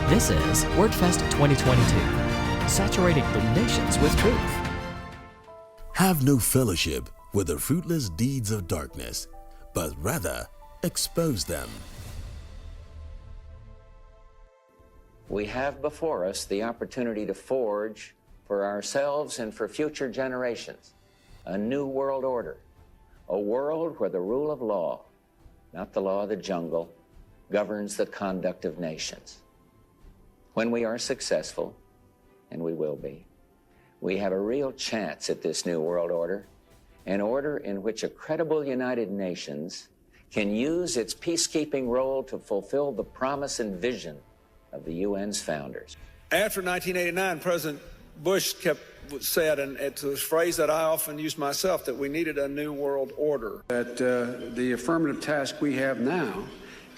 This is Wordfest 2022, saturating the nations with truth. Have no fellowship with the fruitless deeds of darkness, but rather expose them. We have before us the opportunity to forge for ourselves and for future generations a new world order, a world where the rule of law, not the law of the jungle, governs the conduct of nations. When we are successful, and we will be, we have a real chance at this new world order, an order in which a credible United Nations can use its peacekeeping role to fulfill the promise and vision of the UN's founders. After 1989, President Bush said, and it's a phrase that I often use myself, that we needed a new world order. That the affirmative task we have now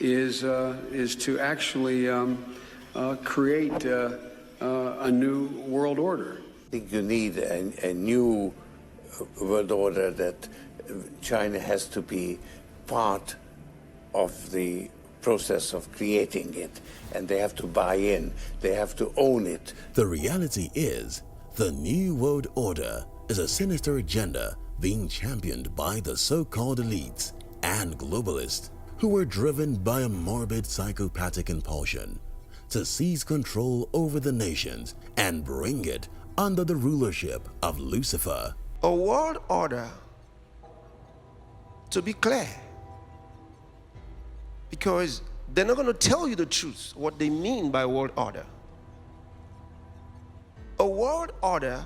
is to actually create a new world order. I think you need a new world order, that China has to be part of the process of creating it, and they have to buy in, they have to own it. The reality is, the New World Order is a sinister agenda being championed by the so-called elites and globalists who were driven by a morbid psychopathic impulsion to seize control over the nations and bring it under the rulership of Lucifer. A world order, to be clear, because they're not going to tell you the truth, what they mean by world order. A world order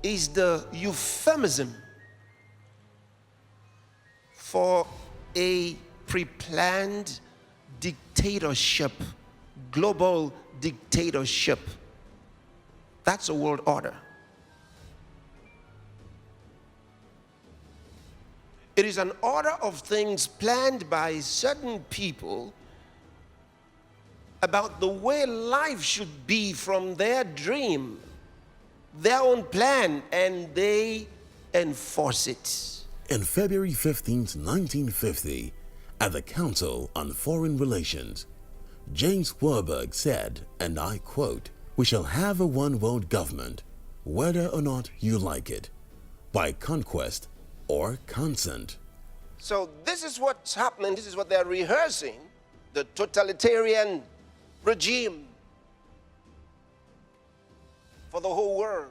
is the euphemism for a pre-planned dictatorship, global dictatorship. That's a world order. It is an order of things planned by certain people about the way life should be from their dream, their own plan, and they enforce it. On February 15, 1950, at the Council on Foreign Relations, James Warburg said, and I quote, "We shall have a one-world government, whether or not you like it, by conquest or consent." So this is what's happening, this is what they're rehearsing, the totalitarian regime for the whole world.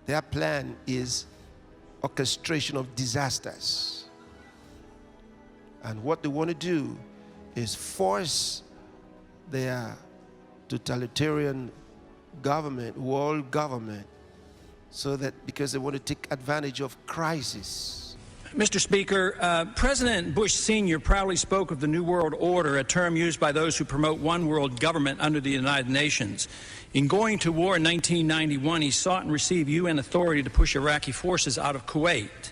Their plan is orchestration of disasters. And what they want to do is force their totalitarian government, world government, so that because they want to take advantage of crisis. Mr. Speaker, President Bush Sr. proudly spoke of the New World Order, a term used by those who promote one world government under the United Nations. In going to war in 1991, he sought and received UN authority to push Iraqi forces out of Kuwait.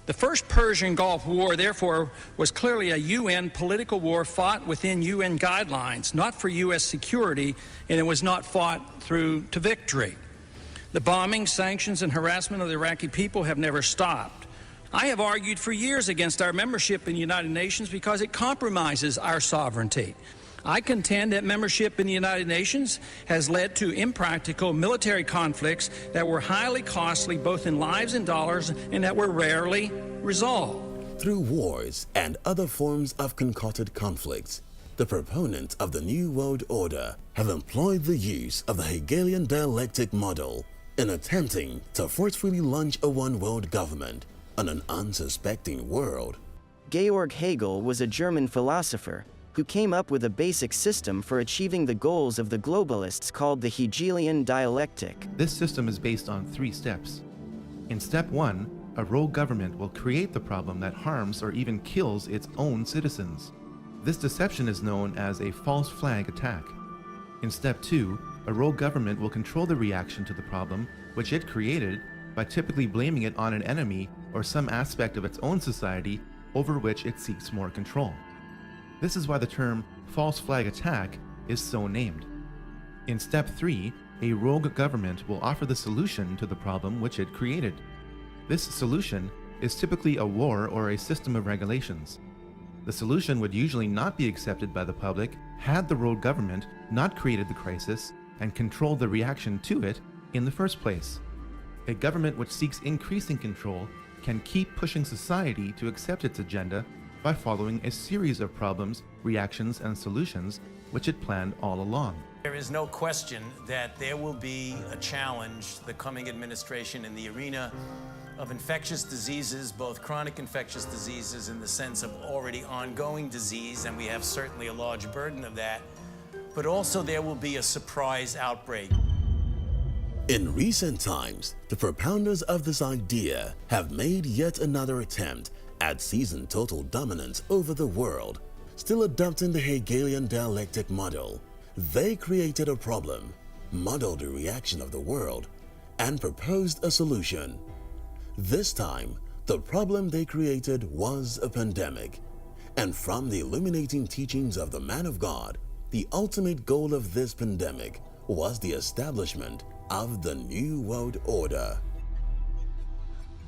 The first Persian Gulf War, therefore, was clearly a UN political war fought within UN guidelines, not for U.S. security, and it was not fought through to victory. The bombing, sanctions, and harassment of the Iraqi people have never stopped. I have argued for years against our membership in the United Nations because it compromises our sovereignty. I contend that membership in the United Nations has led to impractical military conflicts that were highly costly both in lives and dollars, and that were rarely resolved. Through wars and other forms of concocted conflicts, the proponents of the New World Order have employed the use of the Hegelian dialectic model in attempting to forcefully launch a one-world government on an unsuspecting world. Georg Hegel was a German philosopher who came up with a basic system for achieving the goals of the globalists called the Hegelian dialectic. This system is based on 3 steps. In step 1, a rogue government will create the problem that harms or even kills its own citizens. This deception is known as a false flag attack. In step 2, a rogue government will control the reaction to the problem which it created by typically blaming it on an enemy or some aspect of its own society over which it seeks more control. This is why the term false flag attack is so named. In step 3, a rogue government will offer the solution to the problem which it created. This solution is typically a war or a system of regulations. The solution would usually not be accepted by the public had the world government not created the crisis and controlled the reaction to it in the first place. A government which seeks increasing control can keep pushing society to accept its agenda by following a series of problems, reactions, and solutions which it planned all along. There is no question that there will be a challenge, the coming administration, in the arena of infectious diseases, both chronic infectious diseases in the sense of already ongoing disease, and we have certainly a large burden of that, but also there will be a surprise outbreak. In recent times, the propounders of this idea have made yet another attempt at seizing total dominance over the world. Still adopting the Hegelian dialectic model, they created a problem, modeled the reaction of the world, and proposed a solution. This time, the problem they created was a pandemic. And from the illuminating teachings of the man of God, the ultimate goal of this pandemic was the establishment of the New World Order.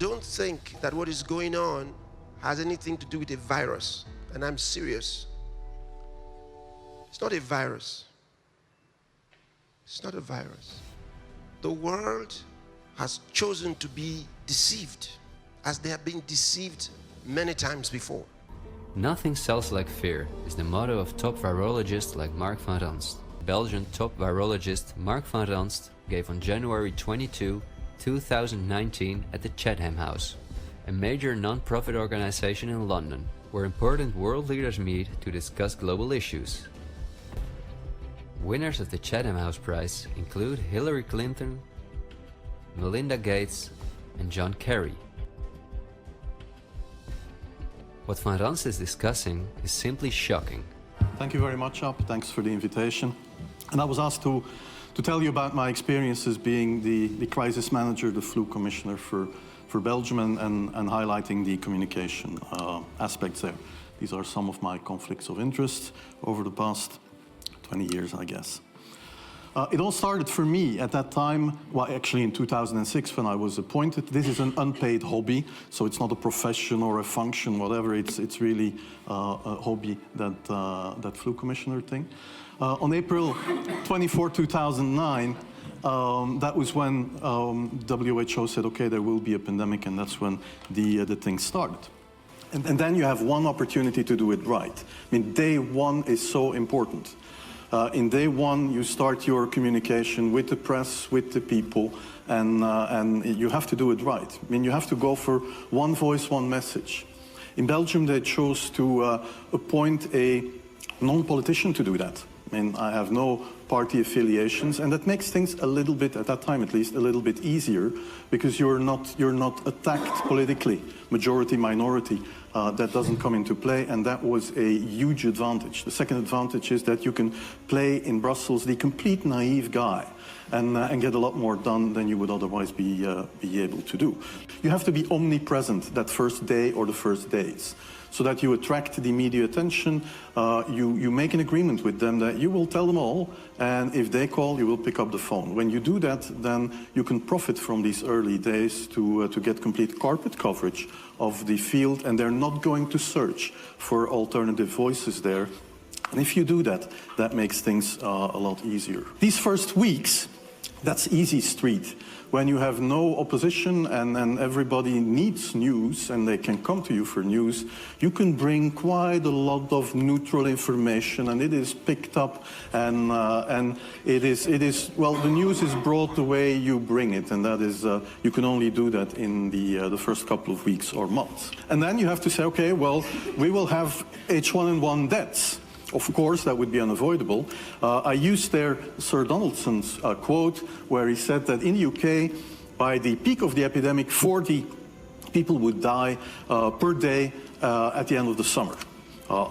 Don't think that what is going on has anything to do with a virus. And I'm serious. It's not a virus. It's not a virus. The world has chosen to be deceived, as they have been deceived many times before. Nothing sells like fear is the motto of top virologist like Mark van Ranst. Belgian top virologist Mark van Ranst gave on January 22, 2019 at the Chatham House, a major non-profit organization in London, where important world leaders meet to discuss global issues. Winners of the Chatham House Prize include Hillary Clinton, Melinda Gates, and John Kerry. What Van Ranst is discussing is simply shocking. Thank you very much, Ab. Thanks for the invitation. And I was asked to tell you about my experiences being the crisis manager, the flu commissioner for Belgium, and highlighting the communication aspects there. These are some of my conflicts of interest over the past 20 years, I guess. It all started for me at that time, well, actually in 2006 when I was appointed. This is an unpaid hobby, so it's not a profession or a function, whatever. It's really a hobby, that flu commissioner thing. On April 24, 2009, that was when WHO said, okay, there will be a pandemic, and that's when the thing started. And then you have one opportunity to do it right. I mean, day one is so important. In day one, you start your communication with the press, with the people, and you have to do it right. I mean, you have to go for one voice, one message. In Belgium, they chose to appoint a non-politician to do that. I mean, I have no party affiliations, and that makes things a little bit, at that time at least, a little bit easier, because you're not attacked politically, majority, minority. That doesn't come into play, and that was a huge advantage. The second advantage is that you can play in Brussels the complete naive guy and get a lot more done than you would otherwise be able to do. You have to be omnipresent that first day or the first days, so that you attract the media attention. You make an agreement with them that you will tell them all, and if they call, you will pick up the phone. When you do that, then you can profit from these early days to get complete carpet coverage of the field, and they're not going to search for alternative voices there. And if you do that, that makes things a lot easier. These first weeks, that's easy street. When you have no opposition and everybody needs news and they can come to you for news, you can bring quite a lot of neutral information, and it is picked up, and it is well, the news is brought the way you bring it, and that is you can only do that in the first couple of weeks or months. And then you have to say, okay, well, we will have H1N1 deaths. Of course, that would be unavoidable. I used there Sir Donaldson's quote, where he said that in the UK, by the peak of the epidemic, 40 people would die per day at the end of the summer.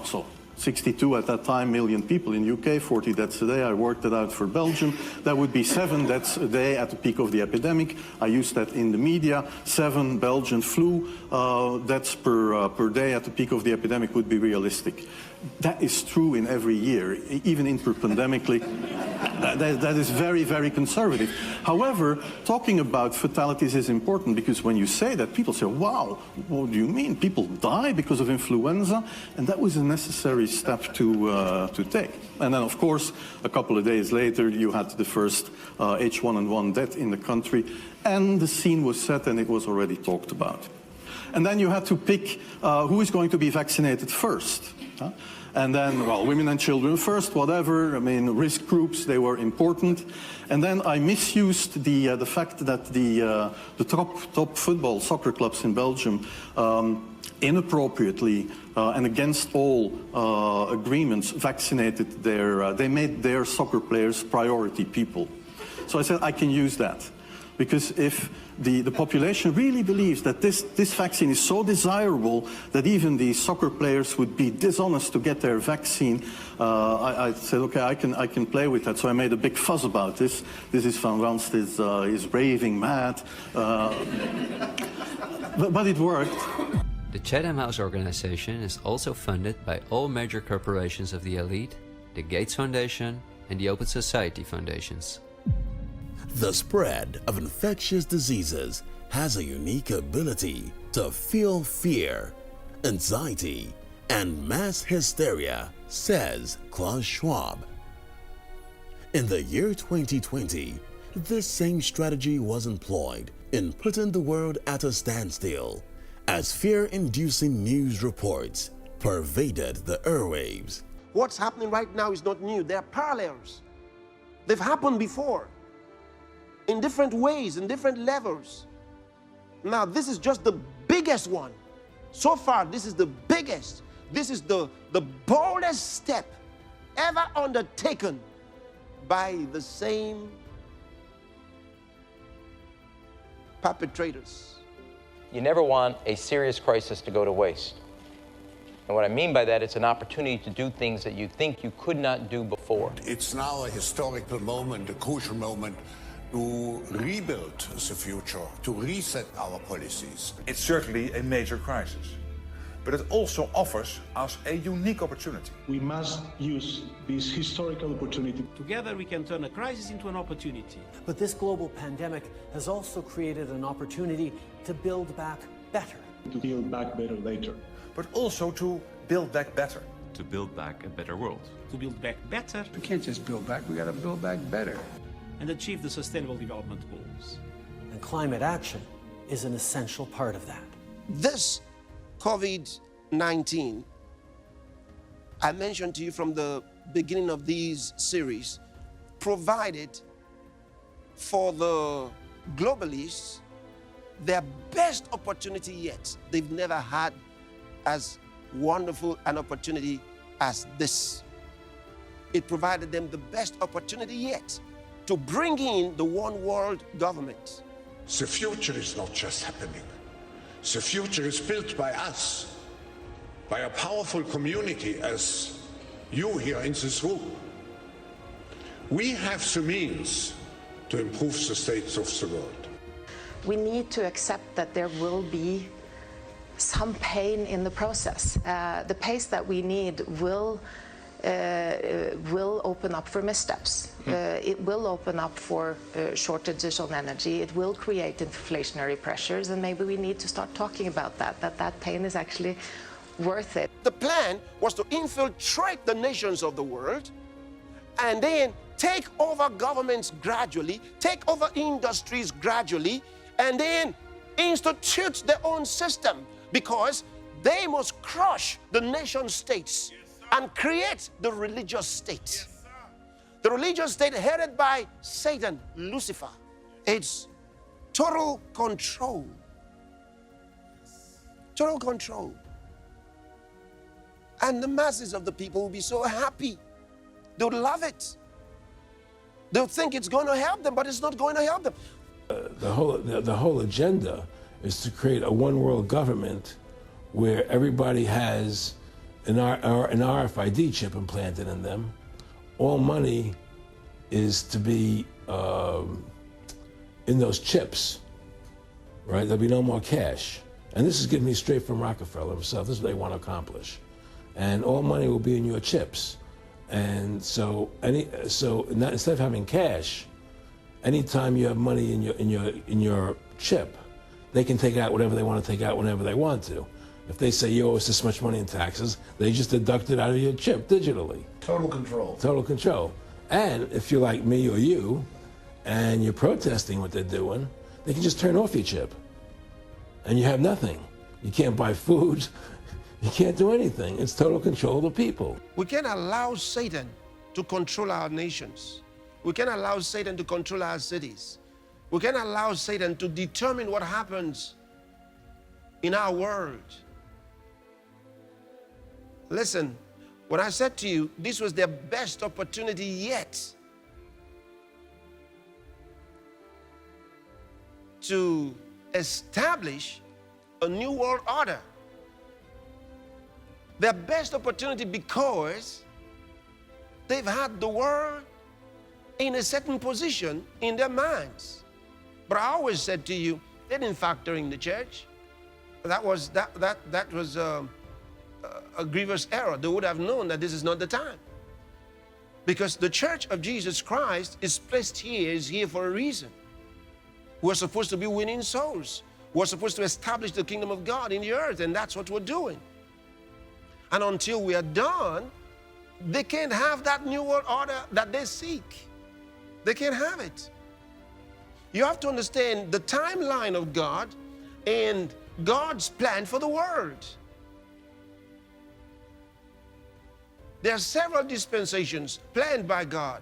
So 62 at that time million people in the UK, 40 deaths a day. I worked it out for Belgium. That would be 7 deaths a day at the peak of the epidemic. I used that in the media. 7 Belgian flu deaths per day at the peak of the epidemic would be realistic. That is true in every year, even interpandemically. That is very, very conservative. However, talking about fatalities is important because when you say that, people say, wow, what do you mean? People die because of influenza? And that was a necessary step to take. And then, of course, a couple of days later, you had the first H1N1 death in the country, and the scene was set and it was already talked about. And then you had to pick who is going to be vaccinated first. Huh? And then, well, women and children first, whatever. I mean, risk groups, they were important. And then I misused the fact that the top football soccer clubs in Belgium inappropriately and against all agreements vaccinated they made their soccer players priority people. So I said I can use that. Because if the population really believes that this vaccine is so desirable that even the soccer players would be dishonest to get their vaccine, I said, okay, I can play with that. So I made a big fuss about this. This is Van Ranst is raving mad. But it worked. The Chatham House organization is also funded by all major corporations of the elite, the Gates Foundation and the Open Society Foundations. The spread of infectious diseases has a unique ability to fuel fear, anxiety, and mass hysteria, says Klaus Schwab. In the year 2020, this same strategy was employed in putting the world at a standstill as fear-inducing news reports pervaded the airwaves. What's happening right now is not new. There are parallels. They've happened before, in different ways, in different levels. Now, this is just the biggest one. So far, this is the biggest. This is the boldest step ever undertaken by the same perpetrators. You never want a serious crisis to go to waste. And what I mean by that, it's an opportunity to do things that you think you could not do before. It's now a historical moment, a crucial moment, to rebuild the future, to reset our policies. It's certainly a major crisis, but it also offers us a unique opportunity. We must use this historical opportunity. Together we can turn a crisis into an opportunity. But this global pandemic has also created an opportunity to build back better. To build back better later. But also to build back better. To build back a better world. To build back better. We can't just build back, we gotta build back better. And achieve the Sustainable Development Goals. And climate action is an essential part of that. This COVID-19, I mentioned to you from the beginning of these series, provided for the globalists their best opportunity yet. They've never had as wonderful an opportunity as this. It provided them the best opportunity yet to bring in the one world government. The future is not just happening. The future is built by us, by a powerful community as you here in this room. We have the means to improve the state of the world. We need to accept that there will be some pain in the process. The pace that we need will open up for missteps. It will open up for shortages on energy. It will create inflationary pressures, and maybe we need to start talking about that pain is actually worth it. The plan was to infiltrate the nations of the world and then take over governments gradually, take over industries gradually, and then institute their own system, because they must crush the nation states and create the religious state. The religious state headed by Satan, Lucifer. It's total control. Total control. And the masses of the people will be so happy. They would love it. They'll think it's going to help them, but it's not going to help them. The whole agenda is to create a one world government where everybody has an RFID chip implanted in them. All money is to be in those chips, right? There'll be no more cash. And this is getting me straight from Rockefeller himself. This is what they want to accomplish. And all money will be in your chips. And so instead of having cash, anytime you have money in your chip, they can take out whatever they want to take out whenever they want to. If they say you owe us this much money in taxes, they just deduct it out of your chip digitally. Total control. Total control. And if you're like me or you, and you're protesting what they're doing, they can just turn off your chip. And you have nothing. You can't buy food. You can't do anything. It's total control of the people. We can't allow Satan to control our nations. We can't allow Satan to control our cities. We can't allow Satan to determine what happens in our world. Listen, when I said to you, this was their best opportunity yet to establish a new world order. Their best opportunity because they've had the world in a certain position in their minds. But I always said to you, they didn't factor in the church. That was a grievous error. They would have known that this is not the time. Because the church of Jesus Christ is placed here, is here for a reason. We're supposed to be winning souls. We're supposed to establish the kingdom of God in the earth, and that's what we're doing. And until we are done, they can't have that new world order that they seek. They can't have it. You have to understand the timeline of God and God's plan for the world. There are several dispensations planned by God.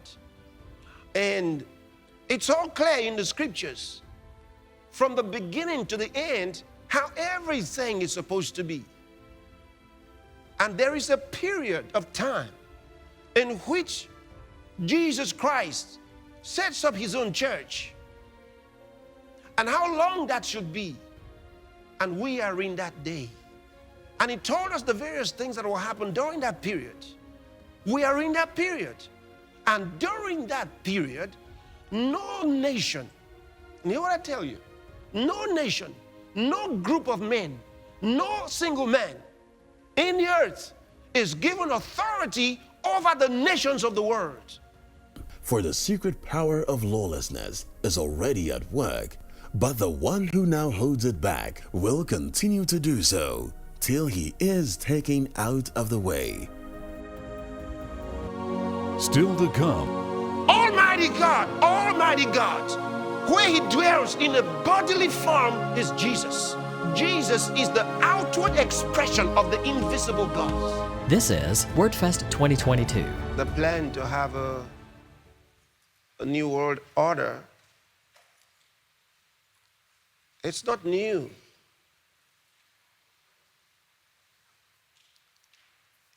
And it's all clear in the scriptures, from the beginning to the end, how everything is supposed to be. And there is a period of time in which Jesus Christ sets up his own church, and how long that should be. And we are in that day. And he told us the various things that will happen during that period. We are in that period. And during that period, no nation, and hear what I tell you, no nation, no group of men, no single man in the earth is given authority over the nations of the world. For the secret power of lawlessness is already at work, but the one who now holds it back will continue to do so till he is taken out of the way. Still to come. Almighty God, where he dwells in a bodily form is Jesus. Jesus is the outward expression of the invisible God. This is Wordfest 2022. The plan to have a new world order, it's not new.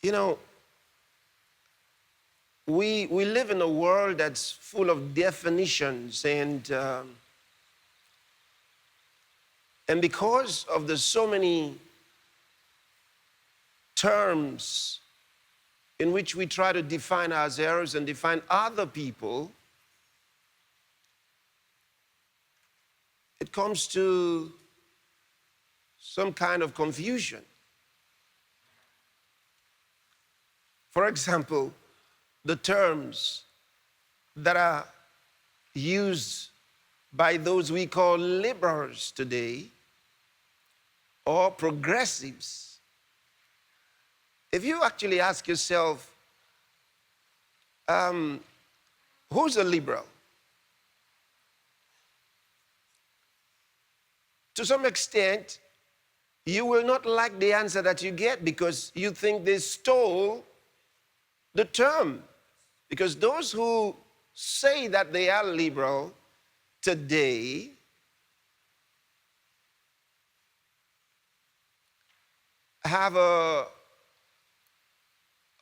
You know, we live in a world that's full of definitions, and because of the so many terms in which we try to define ourselves and define other people, it comes to some kind of confusion. For example, the terms that are used by those we call liberals today, or progressives. If you actually ask yourself, who's a liberal? To some extent, you will not like the answer that you get because you think they stole the term. Because those who say that they are liberal today have a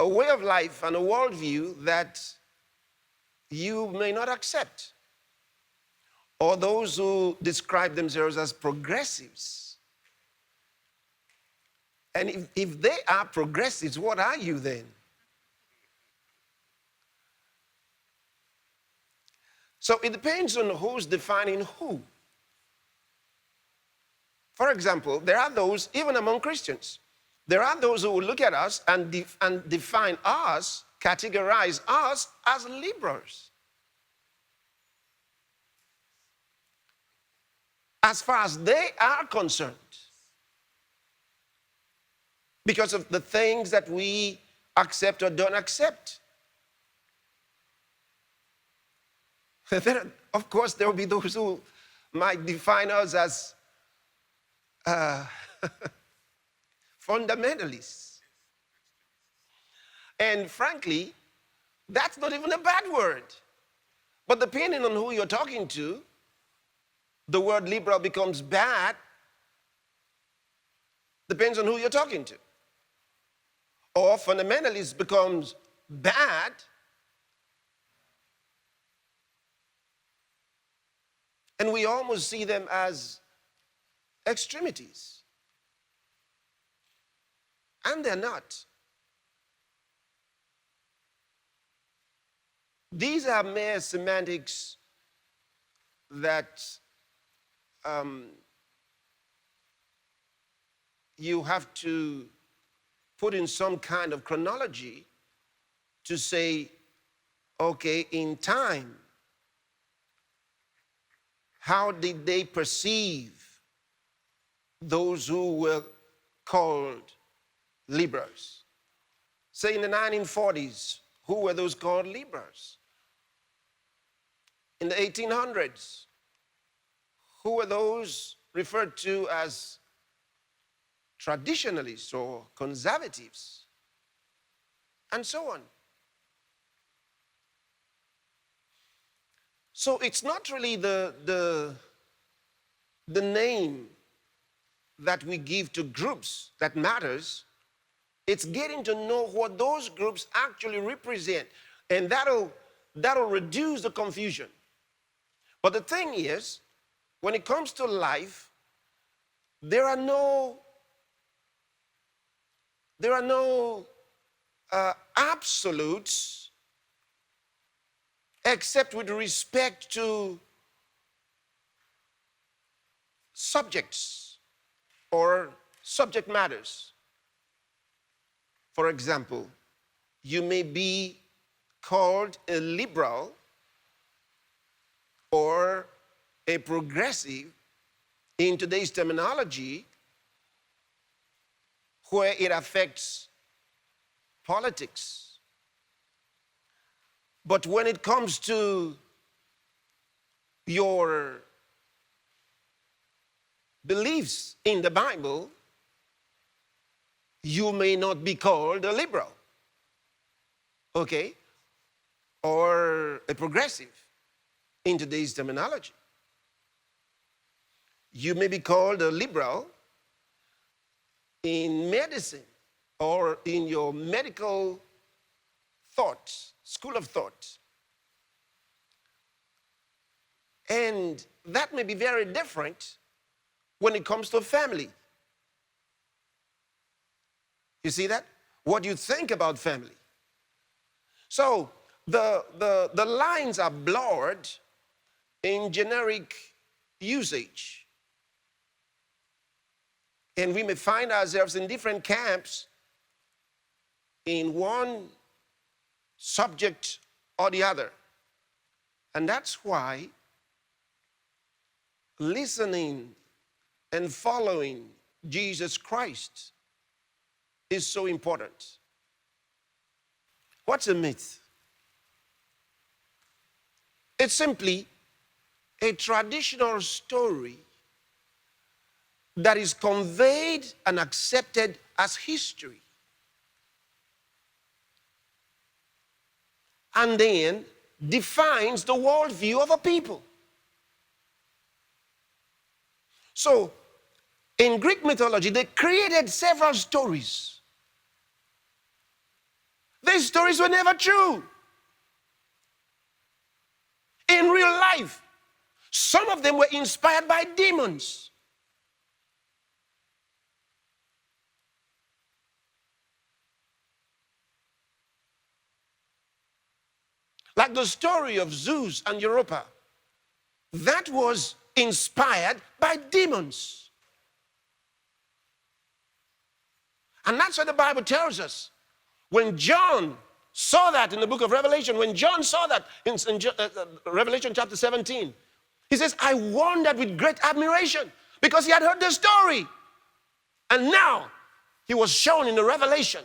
way of life and a worldview that you may not accept. Or those who describe themselves as progressives. And if they are progressives, what are you then? So it depends on who's defining who. For example, there are those, even among Christians, there are those who will look at us and define us categorize us as liberals. As far as they are concerned, because of the things that we accept or don't accept. Of course, there will be those who might define us as fundamentalists. And frankly, that's not even a bad word. But depending on who you're talking to, the word liberal becomes bad. Depends on who you're talking to. Or fundamentalist becomes bad and we almost see them as extremities. And they're not. These are mere semantics that you have to put in some kind of chronology to say, okay, in time, how did they perceive those who were called liberals? Say in the 1940s, who were those called liberals? In the 1800s, who were those referred to as traditionalists or conservatives? And so on. So it's not really the name that we give to groups that matters. It's getting to know what those groups actually represent. And that'll reduce the confusion. But the thing is, when it comes to life, there are no absolutes except with respect to subjects or subject matters. For example, you may be called a liberal or a progressive in today's terminology where it affects politics. But when it comes to your beliefs in the Bible, you may not be called a liberal, okay, or a progressive in today's terminology. You may be called a liberal in medicine or in your medical thoughts, school of thought. And that may be very different when it comes to family. You see that? What you think about family. So the lines are blurred in generic usage. And we may find ourselves in different camps in one subject or the other. And that's why listening and following Jesus Christ is so important. What's a myth? It's simply a traditional story that is conveyed and accepted as history. And then defines the worldview of a people. So, in Greek mythology, they created several stories. These stories were never true. In real life, some of them were inspired by demons. Like the story of Zeus and Europa. That was inspired by demons. And that's what the Bible tells us. When John saw that in the book of Revelation. When John saw that in Revelation chapter 17, he says, I wondered with great admiration because he had heard the story. And now he was shown in the revelation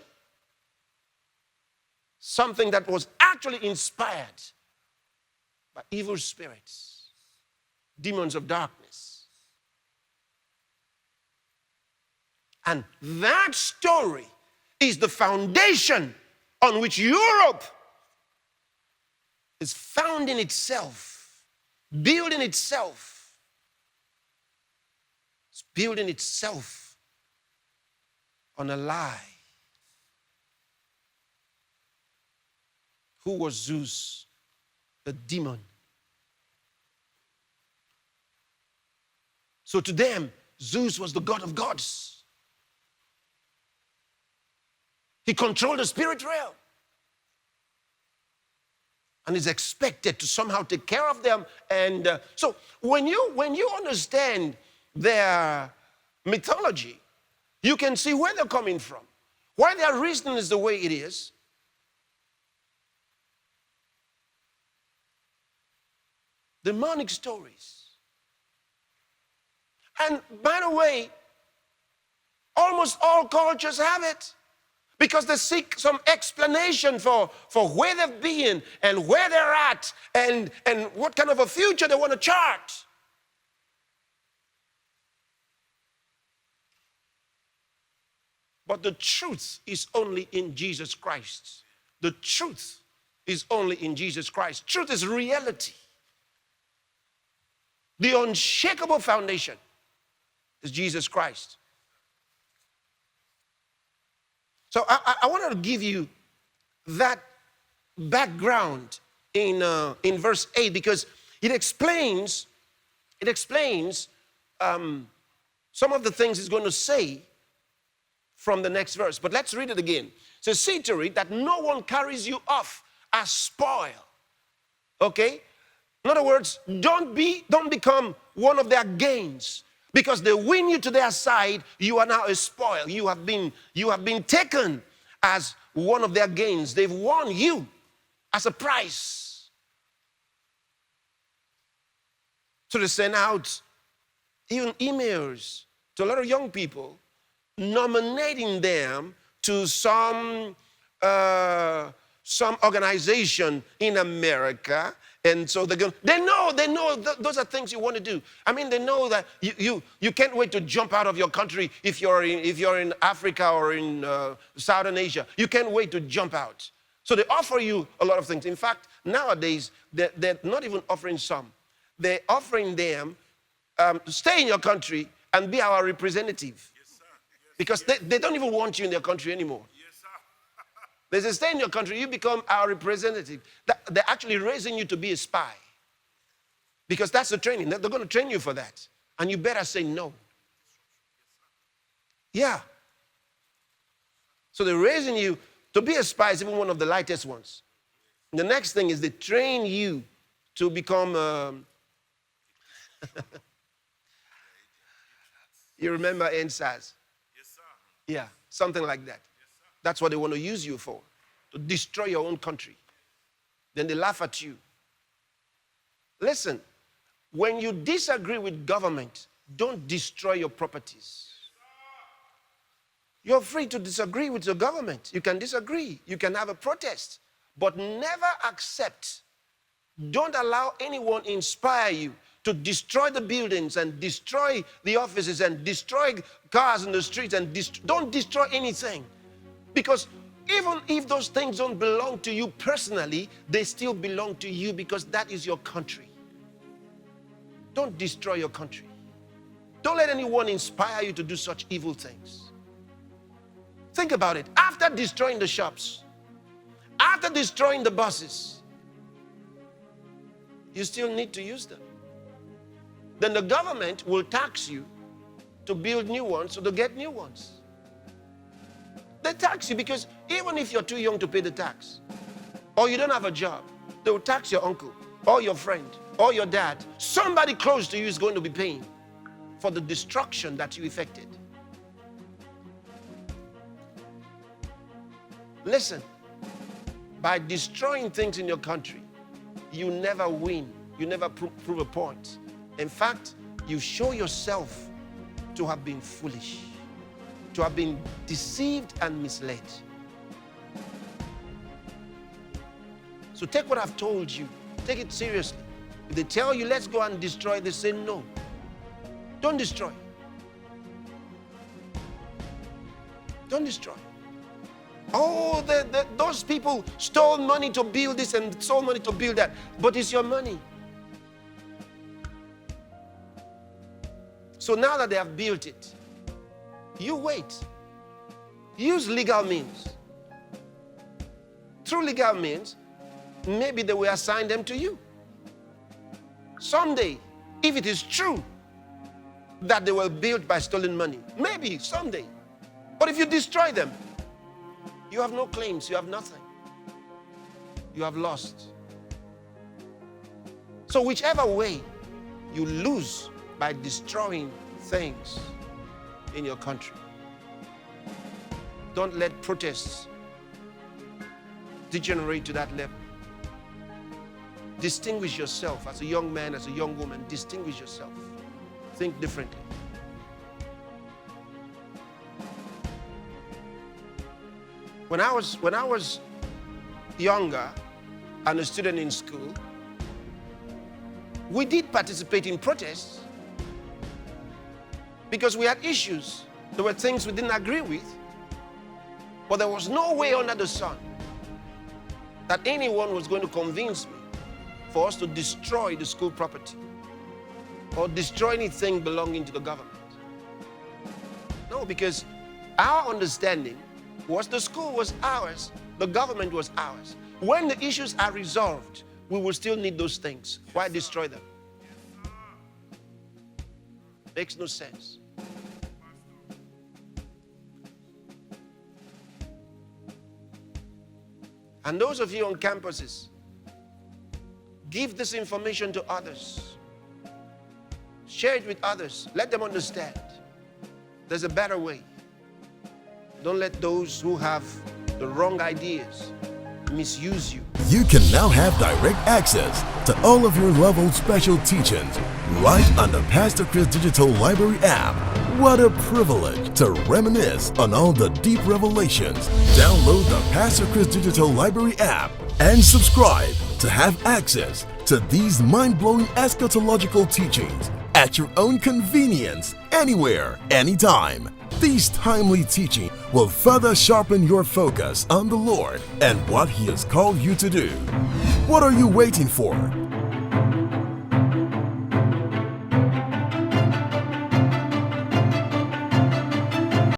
something that was actually inspired by evil spirits, demons of darkness. And that story is the foundation on which Europe is founding itself, building itself. It's building itself on a lie. Who was Zeus, the demon? So to them, Zeus was the god of gods. He controlled the spirit realm and is expected to somehow take care of them. And so when you understand their mythology, you can see where they're coming from, why their reasoning is the way it is. Demonic stories. And by the way, almost all cultures have it because they seek some explanation for where they've been and where they're at and what kind of a future they want to chart. But the truth is only in Jesus Christ. The truth is only in Jesus Christ. Truth is reality. The unshakable foundation is Jesus Christ. So I wanted to give you that background in verse 8 because it explains some of the things he's going to say from the next verse. But let's read it again. It says, see to it that no one carries you off as spoil. Okay? In other words, don't become one of their gains. Because they win you to their side, you are now a spoil. You have been taken as one of their gains. They've won you as a prize. So they send out even emails to a lot of young people, nominating them to some organization in America. And so they know those are things you want to do. I mean, they know that you can't wait to jump out of your country if you're in Africa or in Southern Asia. You can't wait to jump out. So they offer you a lot of things. In fact, nowadays, they're not even offering some. They're offering them to stay in your country and be our representative. Yes, sir. Yes, because they don't even want you in their country anymore. They say, stay in your country, you become our representative. They're actually raising you to be a spy. Because that's the training. They're going to train you for that. And you better say no. Yeah. So they're raising you to be a spy is even one of the lightest ones. And the next thing is they train you to become, you remember NSAS? Yes, sir. Yeah, something like that. That's what they want to use you for, to destroy your own country. Then they laugh at you. Listen, when you disagree with government, don't destroy your properties. You're free to disagree with your government. You can disagree. You can have a protest. But never accept. Don't allow anyone inspire you to destroy the buildings and destroy the offices and destroy cars in the streets and don't destroy anything. Because even if those things don't belong to you personally, they still belong to you because that is your country. Don't destroy your country. Don't let anyone inspire you to do such evil things. Think about it. After destroying the shops, after destroying the buses, you still need to use them. Then the government will tax you to build new ones, so to get new ones. They tax you because even if you're too young to pay the tax, or you don't have a job, they will tax your uncle, or your friend, or your dad. Somebody close to you is going to be paying for the destruction that you effected. Listen, By destroying things in your country, you never win. You never prove a point. In fact, you show yourself to have been foolish, to have been deceived and misled. So take what I've told you. Take it seriously. If they tell you, let's go and destroy, they say no. Don't destroy. Don't destroy. Oh, those people stole money to build this and stole money to build that. But it's your money. So now that they have built it, you wait. Use legal means. Through legal means, maybe they will assign them to you. Someday, if it is true that they were built by stolen money, maybe someday. But if you destroy them, you have no claims, you have nothing. You have lost. So whichever way, you lose by destroying things in your country. Don't let protests degenerate to that level. Distinguish yourself as a young man, as a young woman. Distinguish yourself. Think differently. When I was younger and a student in school, we did participate in protests because we had issues. There were things we didn't agree with, but there was no way under the sun that anyone was going to convince me for us to destroy the school property or destroy anything belonging to the government. No, because our understanding was the school was ours, the government was ours. When the issues are resolved, we will still need those things. Why destroy them? Makes no sense. And those of you on campuses, give this information to others. Share it with others. Let them understand. There's a better way. Don't let those who have the wrong ideas misuse you. You can now have direct access to all of your level special teachings right on the Pastor Chris Digital Library app. What a privilege to reminisce on all the deep revelations. Download the Pastor Chris Digital Library app and subscribe to have access to these mind-blowing eschatological teachings at your own convenience, anywhere, anytime. These timely teachings will further sharpen your focus on the Lord and what He has called you to do. What are you waiting for?